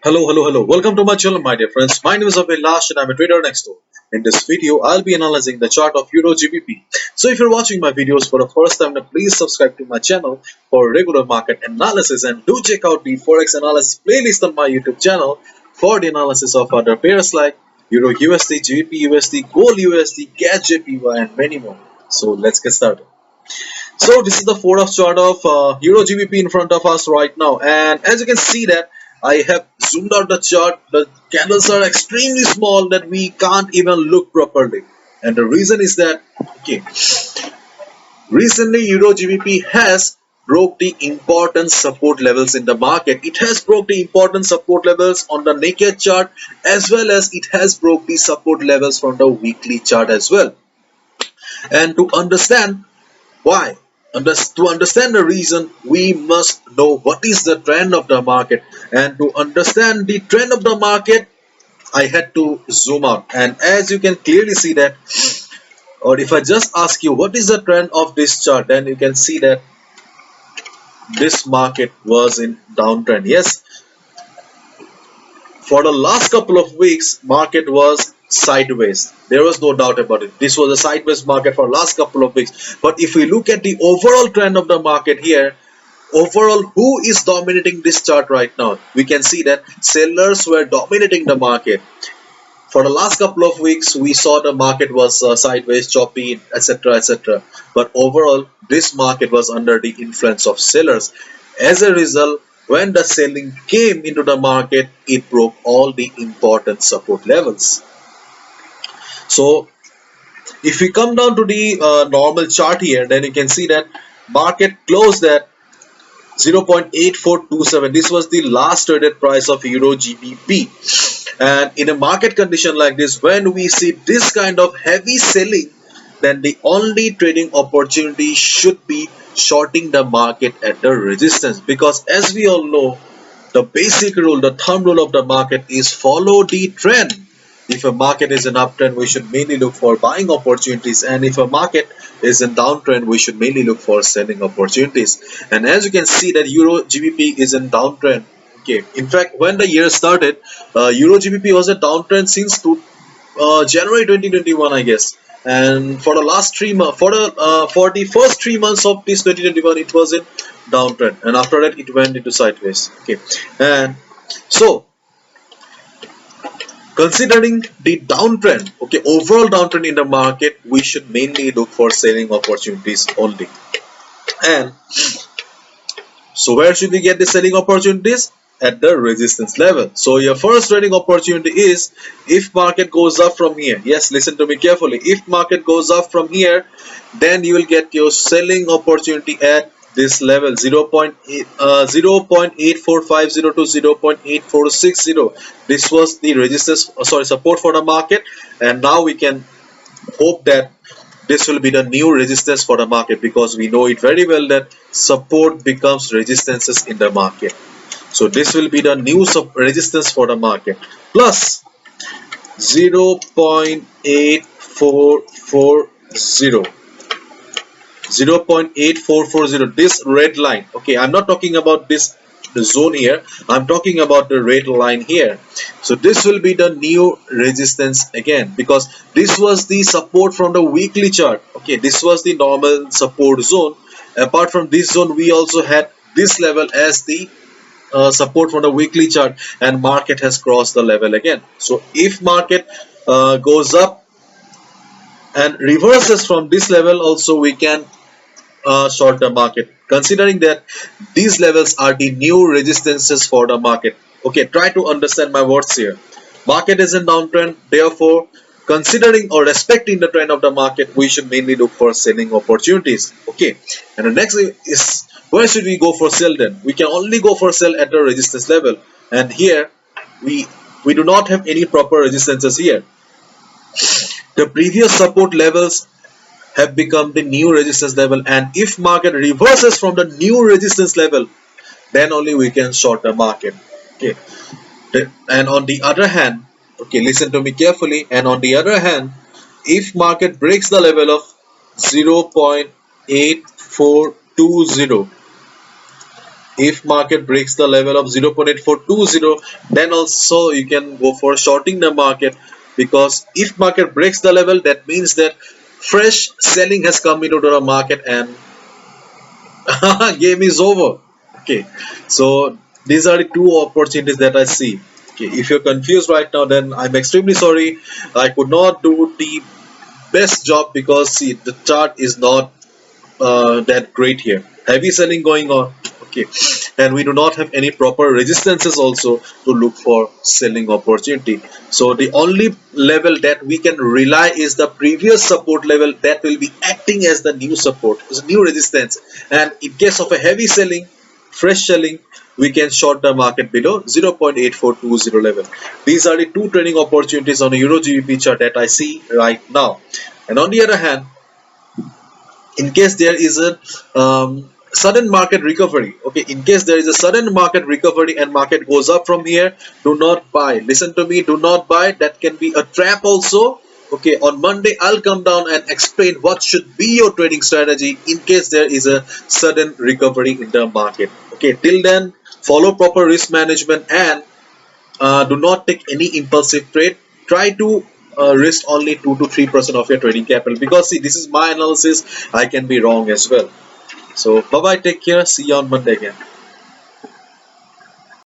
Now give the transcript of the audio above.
Hello. Welcome to my channel, my dear friends. My name is Abhilash and I'm a trader next door. In this video, I'll be analyzing the chart of EURGBP. So if you're watching my videos for the first time, then please subscribe to my channel for regular market analysis and do check out the Forex analysis playlist on my YouTube channel for the analysis of other pairs like Euro USD, GBP USD, Gold USD, CAD JPY and many more. So let's get started. So this is the Forex chart of Euro GBP in front of us right now, and as you can see that I have zoomed out the chart. The candles are extremely small that we can't even look properly, and the reason is that recently Euro GBP has broke the important support levels in the market. It has broke the important support levels on the naked chart as well as it has broke the support levels from the weekly chart as well. And to understand why? To understand the reason, we must know what is the trend of the market. And to understand the trend of the market, I had to zoom out. And as you can clearly see that, or if I just ask you what is the trend of this chart, then you can see that this market was in downtrend. Yes, for the last couple of weeks, market was sideways. There was no doubt about it. This was a sideways market for last couple of weeks. But if we look at the overall trend of the market here, overall who is dominating this chart right now? We can see that sellers were dominating the market. For the last couple of weeks, we saw the market was sideways, choppy, etc. But overall, this market was under the influence of sellers. As a result, when the selling came into the market, it broke all the important support levels. So if we come down to the normal chart here, then you can see that market closed at 0.8427. This was the last traded price of Euro GBP. And in a market condition like this, when we see this kind of heavy selling, then the only trading opportunity should be shorting the market at the resistance, because as we all know, the basic rule, the thumb rule of the market is follow the trend. If a market is in uptrend, we should mainly look for buying opportunities, and if a market is in downtrend, we should mainly look for selling opportunities. And as you can see that Euro GBP is in downtrend. Okay, in fact, when the year started, Euro GBP was a downtrend since January 2021, I guess. And for the last 3 months, for the first 3 months of this 2021, it was in downtrend, and after that, it went into sideways. Okay, and so considering the downtrend, okay, overall downtrend in the market, we should mainly look for selling opportunities only. And so where should we get the selling opportunities? At the resistance level. So your first trading opportunity is if market goes up from here. Yes, listen to me carefully. If market goes up from here, then you will get your selling opportunity at this level 0.8450 to 0.8460. This was the resistance, support for the market, and now we can hope that this will be the new resistance for the market, because we know it very well that support becomes resistances in the market. So this will be the new resistance for the market, plus 0.8440, this red line. Okay, I'm not talking about the zone here, I'm talking about the red line here. So this will be the new resistance again, because this was the support from the weekly chart. Okay, this was the normal support zone. Apart from this zone, we also had this level as the support from the weekly chart, and market has crossed the level again. So if market goes up and reverses from this level also, we can short the market, considering that these levels are the new resistances for the market. Okay, try to understand my words here. Market is in downtrend, therefore considering or respecting the trend of the market, we should mainly look for selling opportunities. Okay, and the next is, where should we go for sell then? We can only go for sell at the resistance level, and here we do not have any proper resistances here. The previous support levels have become the new resistance level, and if market reverses from the new resistance level, then only we can short the market. Okay, and on the other hand, okay, listen to me carefully, and on the other hand, if market breaks the level of 0.8420, If market breaks the level of 0.8420, then also you can go for shorting the market, because if market breaks the level, that means that fresh selling has come into the market and game is over. Okay, so these are the two opportunities that I see. Okay, if you're confused right now, then I'm extremely sorry. I could not do the best job because see, the chart is not that great here. Heavy selling going on. Okay, and we do not have any proper resistances also to look for selling opportunity. So the only level that we can rely is the previous support level that will be acting as the new support, as a new resistance. And in case of a heavy selling, fresh selling, we can short the market below 0.8420 level. These are the two trading opportunities on a Euro GBP chart that I see right now. And on the other hand, in case there is a sudden market recovery, okay, in case there is a sudden market recovery and market goes up from here, do not buy. Listen to me, do not buy. That can be a trap also. Okay, on Monday I'll come down and explain what should be your trading strategy in case there is a sudden recovery in the market. Okay, till then, follow proper risk management and do not take any impulsive trade. Try to risk only 2 to 3% of your trading capital, because see, this is my analysis. I can be wrong as well. So bye bye, take care, see you on Monday again.